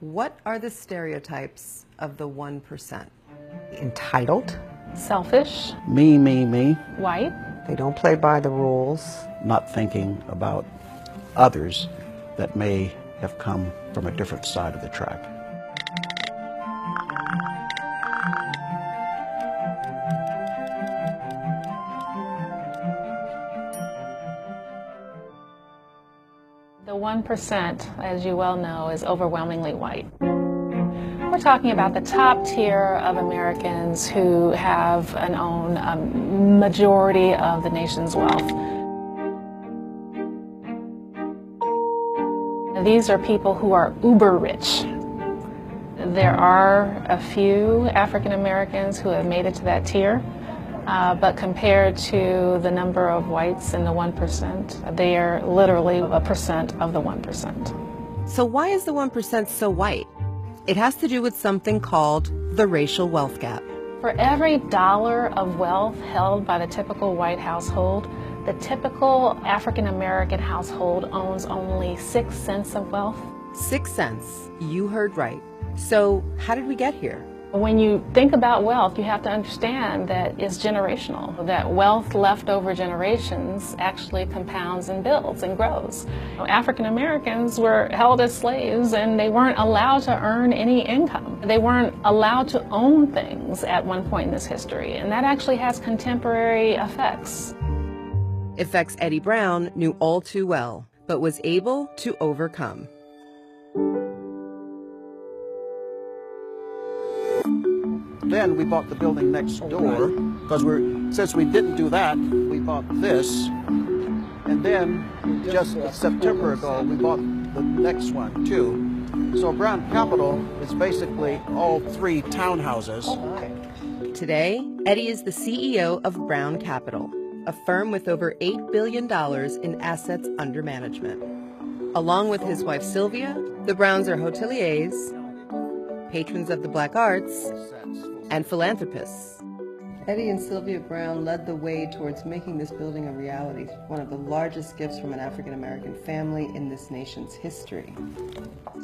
What are the stereotypes of the 1%? Entitled. Selfish. Me. White. They don't play by the rules. Not thinking about others that may have come from a different side of the track. The 1%, as you well know, is overwhelmingly white. We're talking about the top tier of Americans who have and own a majority of the nation's wealth. These are people who are uber rich. There are a few African Americans who have made it to that tier, but compared to the number of whites in the 1%, they are literally a percent of the 1%. So why is the 1% so white? It has to do with something called the racial wealth gap. For every dollar of wealth held by the typical white household, the typical African American household owns only 6 cents of wealth. 6 cents. You heard right. So how did we get here? When you think about wealth, you have to understand that it's generational, that wealth left over generations actually compounds and builds and grows. African Americans were held as slaves and they weren't allowed to earn any income. They weren't allowed to own things at one point in this history, and that actually has contemporary effects. Effects Eddie Brown knew all too well, but was able to overcome. Then we bought the building next door because since we didn't do that, we bought this. And then just September ago, we bought the next one too. So Brown Capital is basically all 3 townhouses. Today, Eddie is the CEO of Brown Capital, a firm with over $8 billion in assets under management. Along with his wife Sylvia, the Browns are hoteliers, patrons of the black arts, and philanthropists. Eddie and Sylvia Brown led the way towards making this building a reality, one of the largest gifts from an African-American family in this nation's history.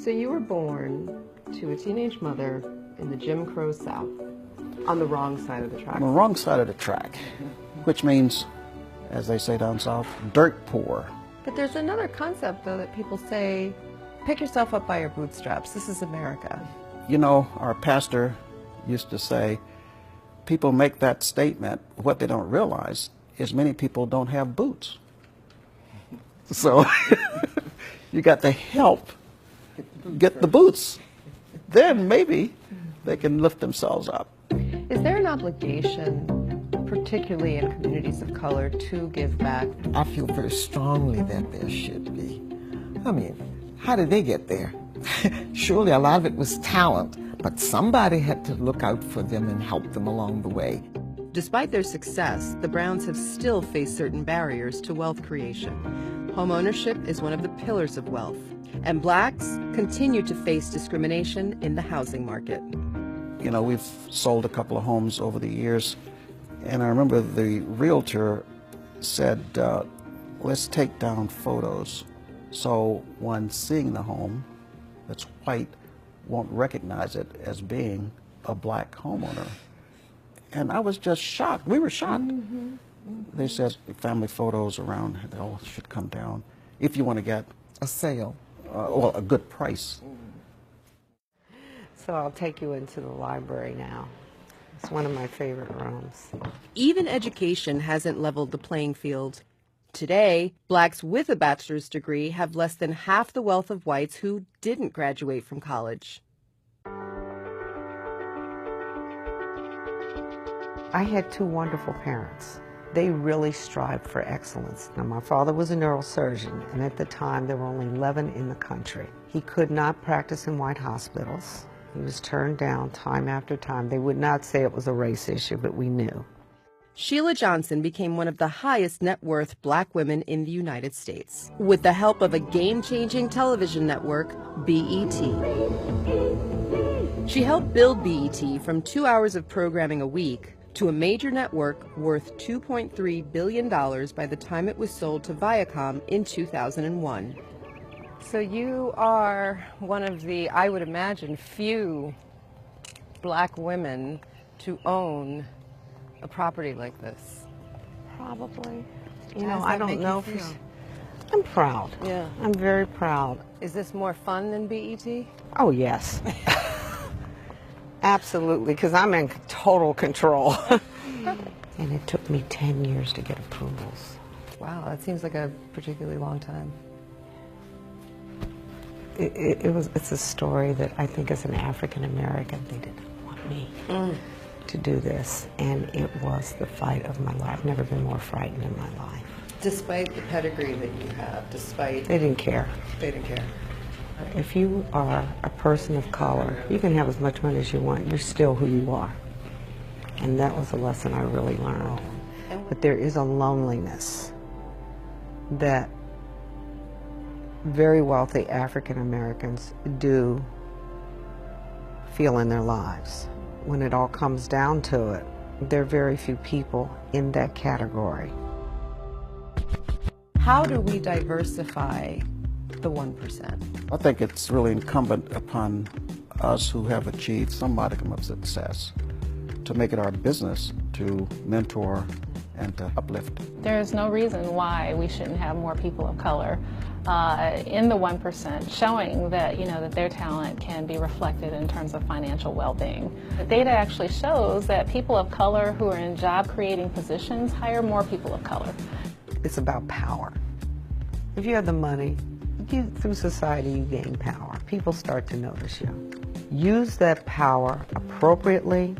So you were born to a teenage mother in the Jim Crow South, on the wrong side of the track. On the wrong side of the track, which means, as they say down south, dirt poor. But there's another concept, though, that people say, pick yourself up by your bootstraps. This is America. You know, our pastor used to say, people make that statement. What they don't realize is many people don't have boots. So you got to help get the boots. Then maybe they can lift themselves up. Is there an obligation, particularly in communities of color, to give back? I feel very strongly that there should be. I mean, how did they get there? Surely a lot of it was talent, but somebody had to look out for them and help them along the way. Despite their success, the Browns have still faced certain barriers to wealth creation. Home ownership is one of the pillars of wealth, and blacks continue to face discrimination in the housing market. You know, we've sold a couple of homes over the years, and I remember the realtor said, let's take down photos so one seeing the home that's white won't recognize it as being a black homeowner. And I was just shocked. We were shocked. They said family photos around, they all should come down if you want to get A sale. well, a good price. So I'll take you into the library now. It's one of my favorite rooms. Even education hasn't leveled the playing field. Today, blacks with a bachelor's degree have less than half the wealth of whites who didn't graduate from college. I had 2 wonderful parents. They really strived for excellence. Now, my father was a neurosurgeon, and at the time there were only 11 in the country. He could not practice in white hospitals. He was turned down time after time. They would not say it was a race issue, but we knew. Sheila Johnson became one of the highest net worth black women in the United States with the help of a game-changing television network, BET. She helped build BET from 2 hours of programming a week to a major network worth $2.3 billion by the time it was sold to Viacom in 2001. So you are one of the, I would imagine, few black women to own a property like this. Probably. How You know, does I that don't make you know feel? if I'm proud. Yeah. I'm very proud. Is this more fun than BET? Oh, yes. Absolutely, because I'm in total control. And it took me 10 years to get approvals. Wow, that seems like a particularly long time. It's a story that I think as an African American, they didn't want me to do this. And it was the fight of my life. I've never been more frightened in my life. Despite the pedigree that you have, despite... They didn't care. They didn't care. If you are a person of color, you can have as much money as you want. You're still who you are. And that was a lesson I really learned. But there is a loneliness that very wealthy African Americans do feel in their lives. When it all comes down to it, there are very few people in that category. How do we diversify the 1%? I think it's really incumbent upon us who have achieved some modicum of success to make it our business to mentor and to uplift. There is no reason why we shouldn't have more people of color in the 1%, showing that, you know, that their talent can be reflected in terms of financial well-being. The data actually shows that people of color who are in job-creating positions hire more people of color. It's about power. If you have the money, through society you gain power. People start to notice you. Use that power appropriately,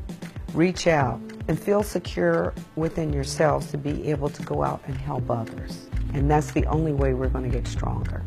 reach out, and feel secure within yourselves to be able to go out and help others. And that's the only way we're going to get stronger.